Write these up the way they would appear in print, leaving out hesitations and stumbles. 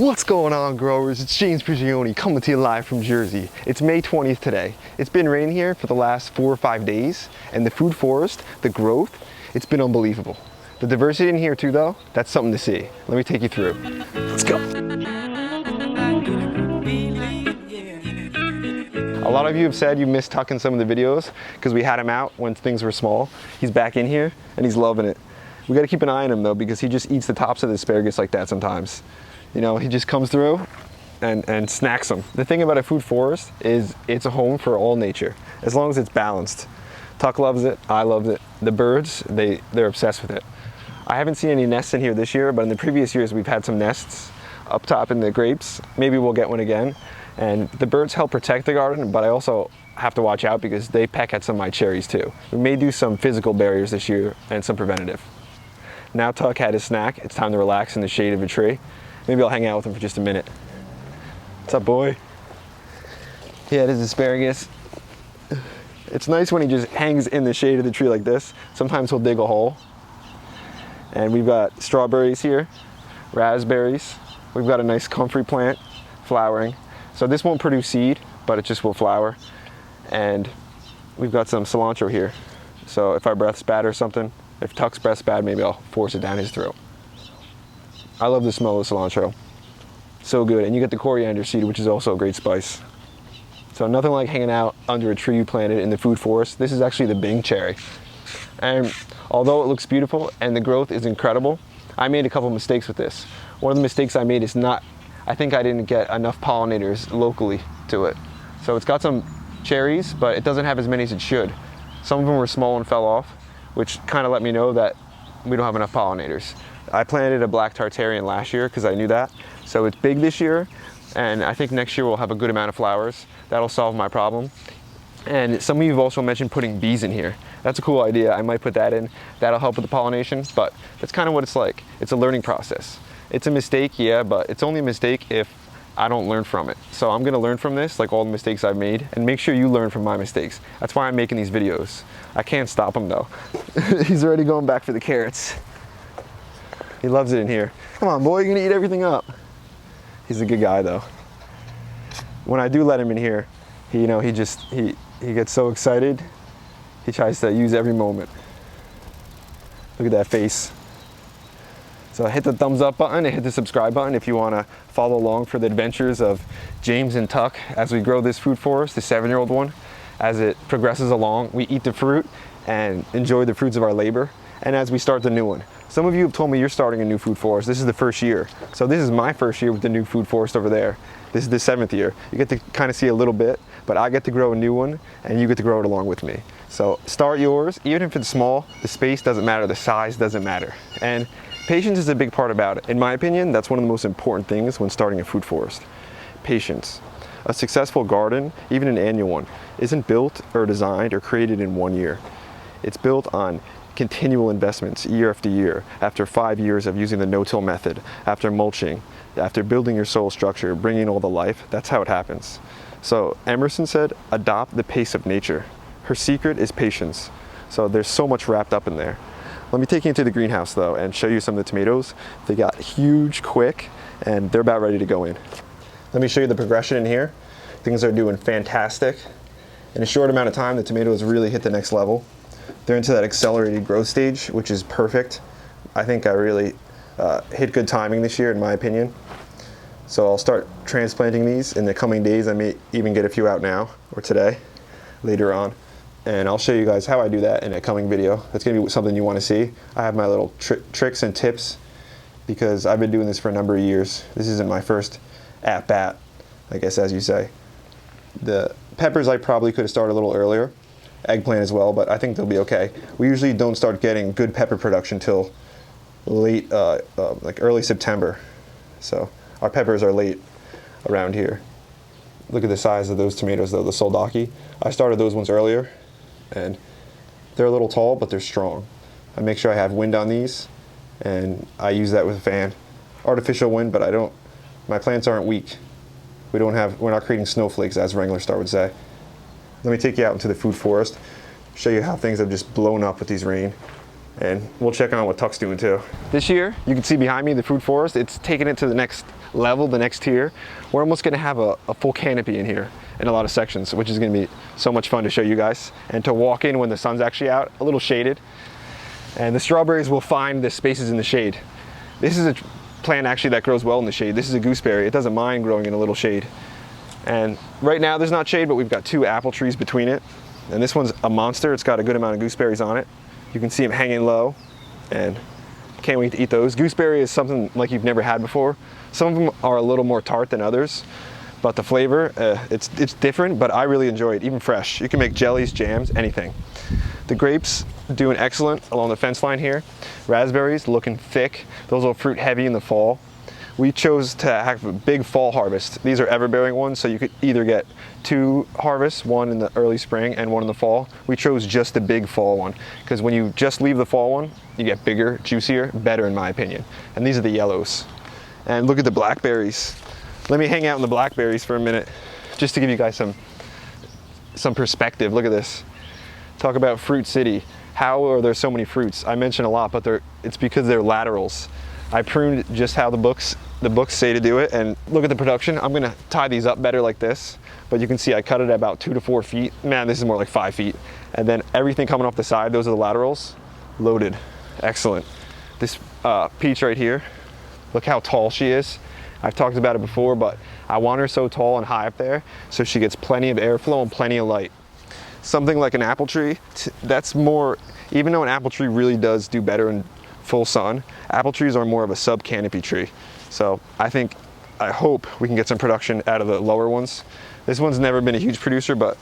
What's going on, growers? It's James Prigioni coming to you live from Jersey. It's May 20th today. It's been raining here for the last 4 or 5 days, and the food forest, the growth, it's been unbelievable. The diversity in here too though, that's something to see. Let me take you through. Let's go. A lot of you have said you missed Tuck in some of the videos because we had him out when things were small. He's back in here and he's loving it. We got to keep an eye on him though, because he just eats the tops of the asparagus like that sometimes. You know, he just comes through and snacks them. The thing about a food forest is it's a home for all nature, as long as it's balanced. Tuck loves it, I love it. The birds, they're obsessed with it. I haven't seen any nests in here this year, but in the previous years we've had some nests up top in the grapes. Maybe we'll get one again. And the birds help protect the garden, but I also have to watch out because they peck at some of my cherries too. We may do some physical barriers this year and some preventative. Now Tuck had his snack, it's time to relax in the shade of a tree. Maybe I'll hang out with him for just a minute. What's up, boy? He had his asparagus. It's nice when he just hangs in the shade of the tree like this. Sometimes he'll dig a hole. And we've got strawberries here, raspberries. We've got a nice comfrey plant flowering. So this won't produce seed, but it just will flower. And we've got some cilantro here. So if our breath's bad or something, if Tuck's breath's bad, maybe I'll force it down his throat. I love the smell of cilantro. So good. And you get the coriander seed, which is also a great spice. So nothing like hanging out under a tree you planted in the food forest. This is actually the Bing cherry. And although it looks beautiful and the growth is incredible, I made a couple mistakes with this. One of the mistakes I made is I think I didn't get enough pollinators locally to it. So it's got some cherries, but it doesn't have as many as it should. Some of them were small and fell off, which kind of let me know that we don't have enough pollinators. I planted a black tartarian last year because I knew that. So it's big this year, and I think next year we'll have a good amount of flowers. That'll solve my problem. And some of you have also mentioned putting bees in here. That's a cool idea. I might put that in. That'll help with the pollination, but that's kind of what it's like. It's a learning process. It's a mistake, yeah, but it's only a mistake if I don't learn from it. So I'm gonna learn from this, like all the mistakes I've made, and make sure you learn from my mistakes. That's why I'm making these videos. I can't stop him though. He's already going back for the carrots. He loves it in here. Come on, boy, you're gonna eat everything up. He's a good guy though. When I do let him in here, he gets so excited. He tries to use every moment. Look at that face. So hit the thumbs up button and hit the subscribe button if you want to follow along for the adventures of James and Tuck as we grow this food forest, the 7-year-old one. As it progresses along, we eat the fruit and enjoy the fruits of our labor. And as we start the new one. Some of you have told me you're starting a new food forest. This is the first year. So this is my first year with the new food forest over there. This is the 7th year. You get to kind of see a little bit, but I get to grow a new one and you get to grow it along with me. So start yours, even if it's small, the space doesn't matter, the size doesn't matter. And patience is a big part about it. In my opinion, that's one of the most important things when starting a food forest. Patience. A successful garden, even an annual one, isn't built or designed or created in 1 year. It's built on continual investments year after year, after 5 years of using the no-till method, after mulching, after building your soil structure, bringing all the life. That's how it happens. So Emerson said, adopt the pace of nature. Her secret is patience. So there's so much wrapped up in there. Let me take you into the greenhouse though and show you some of the tomatoes. They got huge quick and they're about ready to go in. Let me show you the progression in here. Things are doing fantastic. In a short amount of time, the tomatoes really hit the next level. They're into that accelerated growth stage, which is perfect. I think I really hit good timing this year, in my opinion. So I'll start transplanting these in the coming days. I may even get a few out now or today, later on. And I'll show you guys how I do that in a coming video. That's gonna be something you wanna see. I have my little tricks and tips because I've been doing this for a number of years. This isn't my first at-bat, I guess as you say. The peppers I probably could have started a little earlier. Eggplant as well, but I think they'll be okay. We usually don't start getting good pepper production till late, like early September. So our peppers are late around here. Look at the size of those tomatoes though, the soldaki. I started those ones earlier and they're a little tall, but they're strong. I make sure I have wind on these and I use that with a fan. Artificial wind, but my plants aren't weak. We're not creating snowflakes as Wrangler Star would say. Let me take you out into the food forest, show you how things have just blown up with these rain. And we'll check on what Tuck's doing too. This year, you can see behind me the fruit forest, it's taking it to the next level, the next tier. We're almost gonna have a full canopy in here in a lot of sections, which is gonna be so much fun to show you guys. And to walk in when the sun's actually out, a little shaded. And the strawberries will find the spaces in the shade. This is a plant actually that grows well in the shade. This is a gooseberry. It doesn't mind growing in a little shade. And right now there's not shade, but we've got 2 apple trees between it. And this one's a monster. It's got a good amount of gooseberries on it. You can see them hanging low, and can't wait to eat those. Gooseberry is something like you've never had before. Some of them are a little more tart than others, but the flavor, it's different, but I really enjoy it, even fresh. You can make jellies, jams, anything. The grapes doing excellent along the fence line here. Raspberries looking thick. Those will fruit heavy in the fall. We chose to have a big fall harvest. These are ever-bearing ones, so you could either get 2 harvests, one in the early spring and one in the fall. We chose just the big fall one, because when you just leave the fall one, you get bigger, juicier, better in my opinion. And these are the yellows. And look at the blackberries. Let me hang out in the blackberries for a minute, just to give you guys some perspective. Look at this. Talk about Fruit City. How are there so many fruits? I mentioned a lot, but it's because they're laterals. I pruned just how the books say to do it, and look at the production. I'm gonna tie these up better like this, but you can see I cut it at about 2 to 4 feet. Man, this is more like 5 feet. And then everything coming off the side, those are the laterals, loaded. Excellent. This peach right here, look how tall she is. I've talked about it before, but I want her so tall and high up there so she gets plenty of airflow and plenty of light. Something like an apple tree, that's more, even though an apple tree really does do better in full sun, apple trees are more of a sub-canopy tree. So I hope we can get some production out of the lower ones. This one's never been a huge producer, but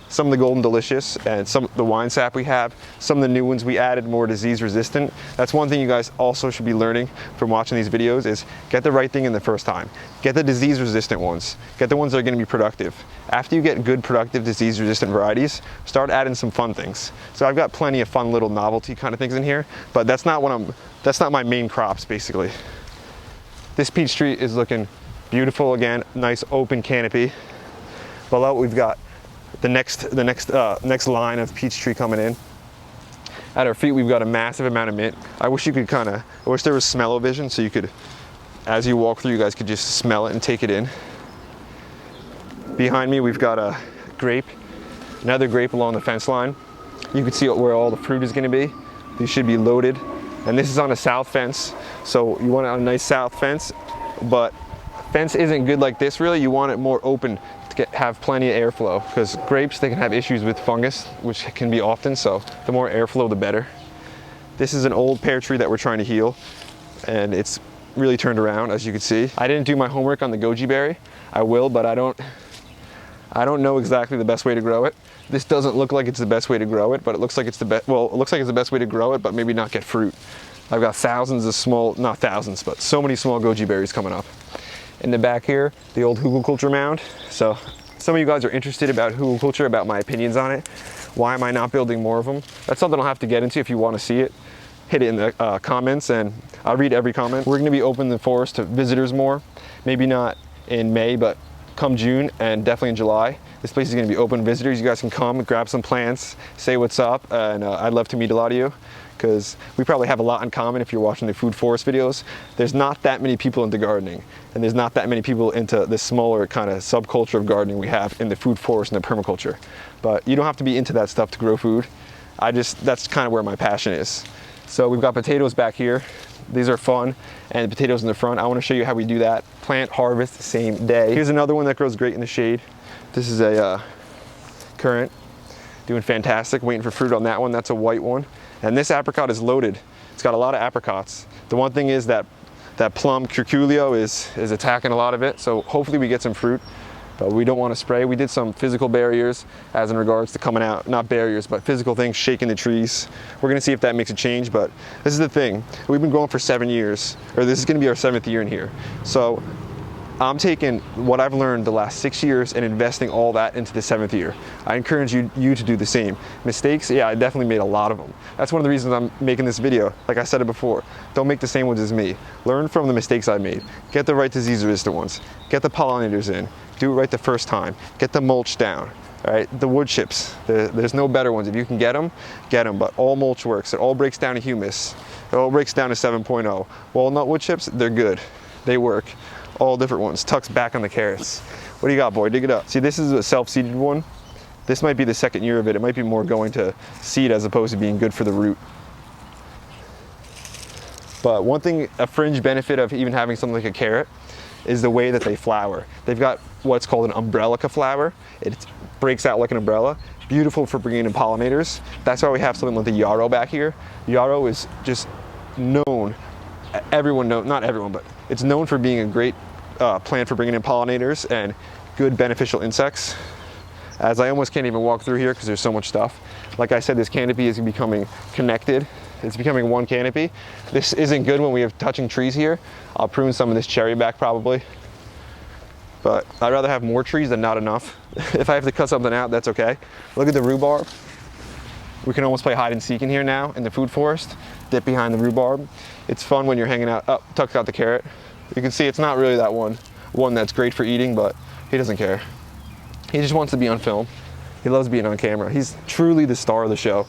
some of the Golden Delicious and some of the wine sap we have, some of the new ones we added, more disease resistant. That's one thing you guys also should be learning from watching these videos is get the right thing in the first time. Get the disease resistant ones. Get the ones that are gonna be productive. After you get good productive disease resistant varieties, start adding some fun things. So I've got plenty of fun little novelty kind of things in here, but that's not my main crops basically. This peach tree is looking beautiful again, nice open canopy. Below we've got the next line of peach tree coming in. At our feet we've got a massive amount of mint. I wish there was smell-o-vision so you could, as you walk through, you guys could just smell it and take it in. Behind me we've got a grape, another grape along the fence line. You can see where all the fruit is going to be. These should be loaded. And this is on a south fence, so you want it on a nice south fence, but fence isn't good like this really. You want it more open to have plenty of airflow, because grapes, they can have issues with fungus, which can be often, so the more airflow the better. This is an old pear tree that we're trying to heal, and it's really turned around, as you can see. I didn't do my homework on the goji berry. I will, but I don't know exactly the best way to grow it. This doesn't look like it's the best way to grow it, but it looks like it's the best. Well, it looks like it's the best way to grow it, but maybe not get fruit. I've got thousands of small, not thousands, but so many small goji berries coming up. In the back here, the old hugelkultur mound. So some of you guys are interested about hugelkultur, about my opinions on it. Why am I not building more of them? That's something I'll have to get into if you want to see it. Hit it in the comments, and I'll read every comment. We're going to be opening the forest to visitors more. Maybe not in May, but come June and definitely in July. This place is going to be open to visitors. You guys can come, grab some plants, say what's up, and I'd love to meet a lot of you, because we probably have a lot in common if you're watching the food forest videos. There's not that many people into gardening, and there's not that many people into this smaller kind of subculture of gardening we have in the food forest and the permaculture. But you don't have to be into that stuff to grow food. That's kind of where my passion is. So we've got potatoes back here. These are fun, and potatoes in the front. I want to show you how we do that. Plant, harvest, the same day. Here's another one that grows great in the shade. This is a currant, doing fantastic, waiting for fruit on that one. That's a white one. And this apricot is loaded. It's got a lot of apricots. The one thing is that plum curculio is attacking a lot of it, so hopefully we get some fruit, but we don't want to spray. We did some physical barriers as in regards to coming out, not barriers, but physical things, shaking the trees. We're gonna see if that makes a change, but this is the thing. We've been growing for 7 years, or this is gonna be our 7th year in here. So I'm taking what I've learned the last 6 years and investing all that into the 7th year. I encourage you to do the same. Mistakes, yeah, I definitely made a lot of them. That's one of the reasons I'm making this video. Like I said it before, don't make the same ones as me. Learn from the mistakes I made. Get the right disease resistant ones. Get the pollinators in. Do it right the first time. Get the mulch down. All right, the wood chips, there's no better ones. If you can get them, but all mulch works. It all breaks down to humus. It all breaks down to 7.0. Walnut wood chips, they're good. They work. All different ones. Tucks back on the carrots. What do you got, boy? Dig it up. See, this is a self-seeded one. This might be the second year of it. It might be more going to seed as opposed to being good for the root. But one thing, a fringe benefit of even having something like a carrot is the way that they flower. They've got what's called an umbrella flower. It breaks out like an umbrella. Beautiful for bringing in pollinators. That's why we have something like the yarrow back here. Yarrow is just known, everyone knows, not everyone, but it's known for being a great plant for bringing in pollinators and good beneficial insects. As I almost can't even walk through here because there's so much stuff. Like I said, this canopy is becoming connected. It's becoming one canopy. This isn't good when we have touching trees here. I'll prune some of this cherry back probably. But I'd rather have more trees than not enough. If I have to cut something out, that's okay. Look at the rhubarb. We can almost play hide and seek in here now in the food forest. Dip behind the rhubarb. It's fun when you're hanging out. Oh, tucked out the carrot. You can see it's not really that one that's great for eating, but he doesn't care. He just wants to be on film. He loves being on camera. He's truly the star of the show.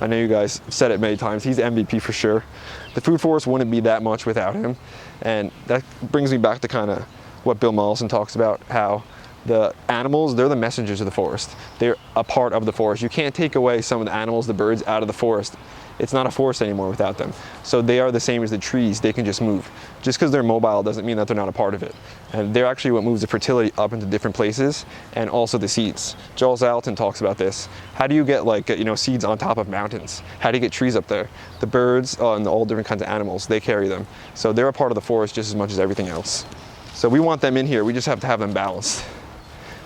I know you guys said it many times. He's MVP for sure. The food forest wouldn't be that much without him. And that brings me back to kind of what Bill Mollison talks about, how the animals, they're the messengers of the forest. They're a part of the forest. You can't take away some of the animals, the birds, out of the forest. It's not a forest anymore without them. So they are the same as the trees. They can just move. Just because they're mobile doesn't mean that they're not a part of it. And they're actually what moves the fertility up into different places, and also the seeds. Joel Salatin talks about this. How do you get seeds on top of mountains? How do you get trees up there? The birds and all different kinds of animals, they carry them. So they're a part of the forest just as much as everything else. So we want them in here. We just have to have them balanced.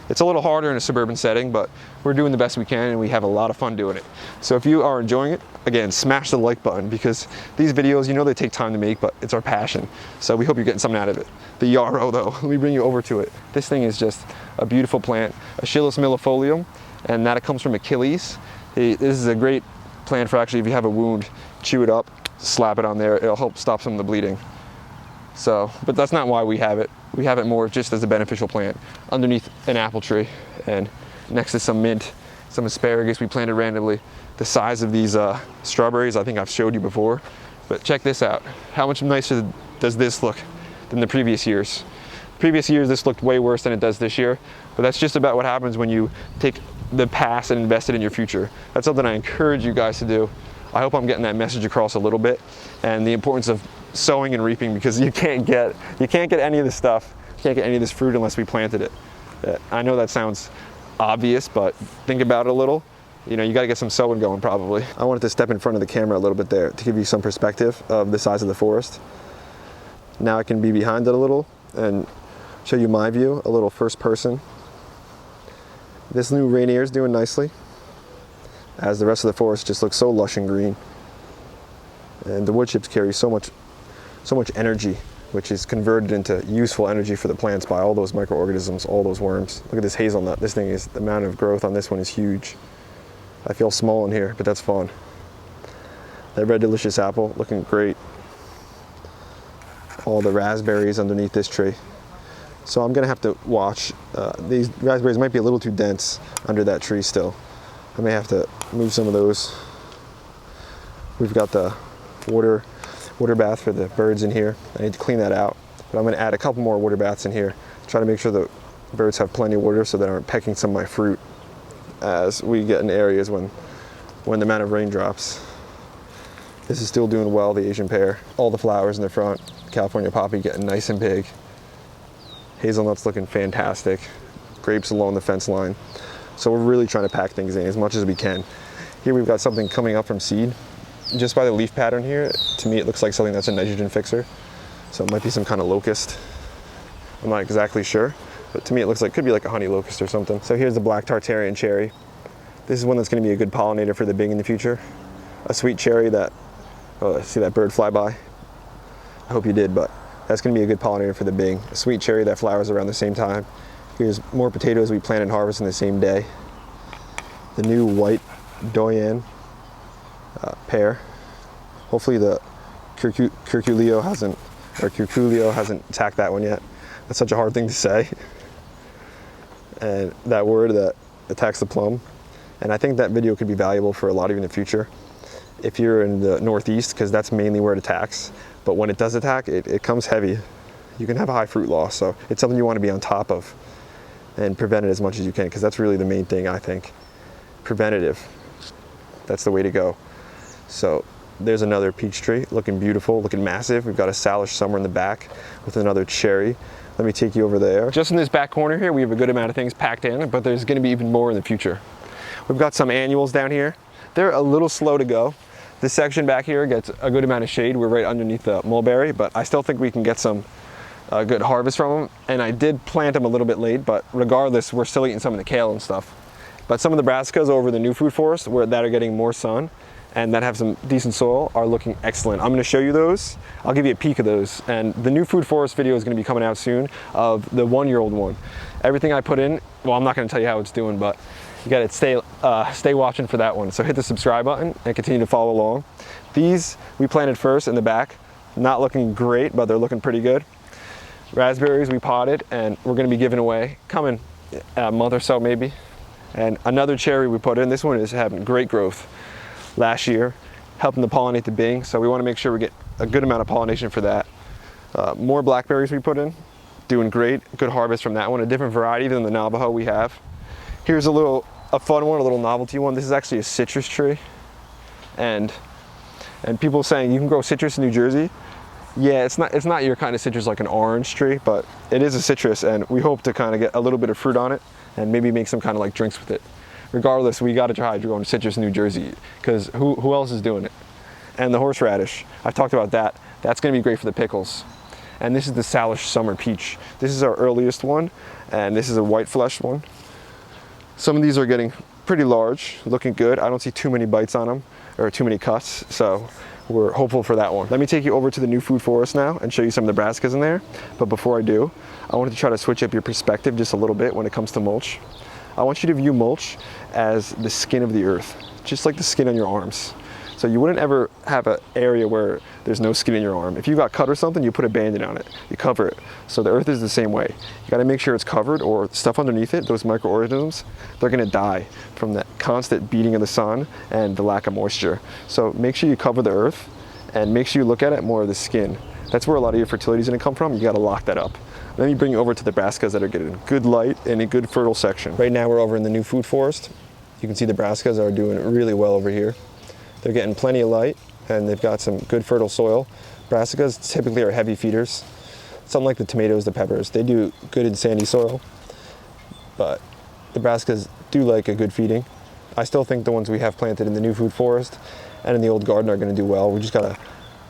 It's a little harder in a suburban setting, but we're doing the best we can and we have a lot of fun doing it. So if you are enjoying it, again, smash the like button, because these videos, they take time to make, but it's our passion. So we hope you're getting something out of it. The yarrow though, let me bring you over to it. This thing is just a beautiful plant, Achilles millefolium, and that comes from Achilles. This is a great plant for actually, if you have a wound, chew it up, slap it on there. It'll help stop some of the bleeding. So, but that's not why we have it. We have it more just as a beneficial plant underneath an apple tree and next to some mint, some asparagus we planted randomly. The size of these strawberries, I think I've showed you before, but check this out. How much nicer does this look than the previous years? Previous years, this looked way worse than it does this year, but that's just about what happens when you take the past and invest it in your future. That's something I encourage you guys to do. I hope I'm getting that message across a little bit, and the importance of sowing and reaping, because you can't get any of this stuff, you can't get any of this fruit unless we planted it. I know that sounds obvious, but think about it a little. You got to get some sowing going probably. I wanted to step in front of the camera a little bit there to give you some perspective of the size of the forest. Now I can be behind it a little and show you my view, a little first person. This new Rainier is doing nicely, as the rest of the forest just looks so lush and green. And the wood chips carry so much energy, which is converted into useful energy for the plants by all those microorganisms, all those worms. Look at this hazelnut. This thing is, the amount of growth on this one is huge. I feel small in here, but that's fun. That red delicious apple, looking great. All the raspberries underneath this tree. So I'm gonna have to watch. These raspberries might be a little too dense under that tree still. I may have to move some of those. We've got the water bath for the birds in here. I need to clean that out, but I'm going to add a couple more water baths in here. Try to make sure the birds have plenty of water so they aren't pecking some of my fruit as we get in areas when the amount of rain drops. This is still doing well, the Asian pear. All the flowers in the front. California poppy getting nice and big. Hazelnuts looking fantastic. Grapes along the fence line. So we're really trying to pack things in as much as we can. Here we've got something coming up from seed. Just by the leaf pattern here, to me it looks like something that's a nitrogen fixer. So it might be some kind of locust. I'm not exactly sure, but to me it looks like, could be like a honey locust or something. So here's the black Tartarian cherry. This is one that's going to be a good pollinator for the Bing in the future. A sweet cherry that, oh, see that bird fly by? I hope you did, but that's going to be a good pollinator for the Bing. A sweet cherry that flowers around the same time. Here's more potatoes we plant and harvest in the same day. The new white Doyen pear. Hopefully the curculio hasn't attacked that one yet. That's such a hard thing to say. And that word that attacks the plum. And I think that video could be valuable for a lot of you in the future. If you're in the Northeast, because that's mainly where it attacks. But when it does attack, it comes heavy. You can have a high fruit loss. So it's something you want to be on top of and prevent it as much as you can, because that's really the main thing, I think. Preventative. That's the way to go. So there's another peach tree, looking beautiful, looking massive. We've got a Salish somewhere in the back with another cherry. Let me take you over there. Just in this back corner here, we have a good amount of things packed in, but there's gonna be even more in the future. We've got some annuals down here. They're a little slow to go. This section back here gets a good amount of shade. We're right underneath the mulberry, but I still think we can get some good harvest from them. And I did plant them a little bit late, but regardless, we're still eating some of the kale and stuff. But some of the brassicas over the new food forest that are getting more sun and that have some decent soil are looking excellent. I'm gonna show you those. I'll give you a peek of those. And the new food forest video is gonna be coming out soon of the 1-year-old one. Everything I put in, well, I'm not gonna tell you how it's doing, but you gotta stay watching for that one. So hit the subscribe button and continue to follow along. These we planted first in the back. Not looking great, but they're looking pretty good. Raspberries we potted and we're gonna be giving away, coming a month or so maybe. And another cherry we put in. This one is having great growth last year, helping to pollinate the Bing. So we wanna make sure we get a good amount of pollination for that. More blackberries we put in, doing great. Good harvest from that one, a different variety than the Navajo we have. Here's a fun one, a little novelty one. This is actually a citrus tree. And people saying you can grow citrus in New Jersey. Yeah, it's not your kind of citrus like an orange tree, but it is a citrus, and we hope to kind of get a little bit of fruit on it and maybe make some kind of like drinks with it. Regardless, we got to try growing citrus in New Jersey, because who else is doing it? And the horseradish, I've talked about that. That's going to be great for the pickles. And this is the Salish summer peach. This is our earliest one, and this is a white flesh one. Some of these are getting pretty large, looking good. I don't see too many bites on them or too many cuts, so we're hopeful for that one. Let me take you over to the new food forest now and show you some of the brassicas in there. But before I do, I wanted to try to switch up your perspective just a little bit when it comes to mulch. I want you to view mulch as the skin of the earth, just like the skin on your arms. So you wouldn't ever have an area where there's no skin in your arm. If you got cut or something, you put a Band-Aid on it, you cover it. So the earth is the same way. You gotta make sure it's covered, or stuff underneath it, those microorganisms, they're gonna die from that constant beating of the sun and the lack of moisture. So make sure you cover the earth and make sure you look at it more of the skin. That's where a lot of your fertility is gonna come from. You gotta lock that up. Let me bring you over to the brassicas that are getting good light and a good fertile section. Right now we're over in the new food forest. You can see the brassicas are doing really well over here. They're getting plenty of light and they've got some good fertile soil. Brassicas typically are heavy feeders. Some like the tomatoes, the peppers, they do good in sandy soil, but the brassicas do like a good feeding. I still think the ones we have planted in the new food forest and in the old garden are gonna do well. We just gotta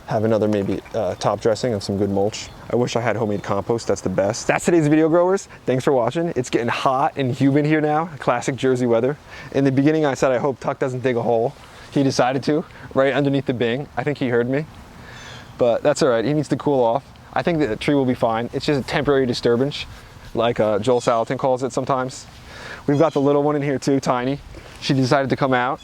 have another maybe top dressing of some good mulch. I wish I had homemade compost, that's the best. That's today's video, growers. Thanks for watching. It's getting hot and humid here now, classic Jersey weather. In the beginning I said I hope Tuck doesn't dig a hole. He decided to, right underneath the Bing. I think he heard me, but that's all right. He needs to cool off. I think the tree will be fine. It's just a temporary disturbance, like Joel Salatin calls it sometimes. We've got the little one in here too, Tiny. She decided to come out.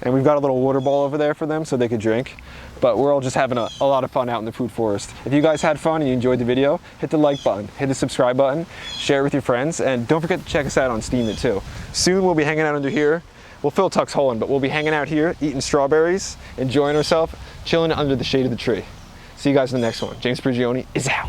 And we've got a little water ball over there for them so they could drink. But we're all just having a lot of fun out in the food forest. If you guys had fun and you enjoyed the video, hit the like button, hit the subscribe button, share it with your friends, and don't forget to check us out on Steam too. Soon we'll be hanging out under here. We'll fill Tuck's hole in, but we'll be hanging out here, eating strawberries, enjoying ourselves, chilling under the shade of the tree. See you guys in the next one. James Prigioni is out.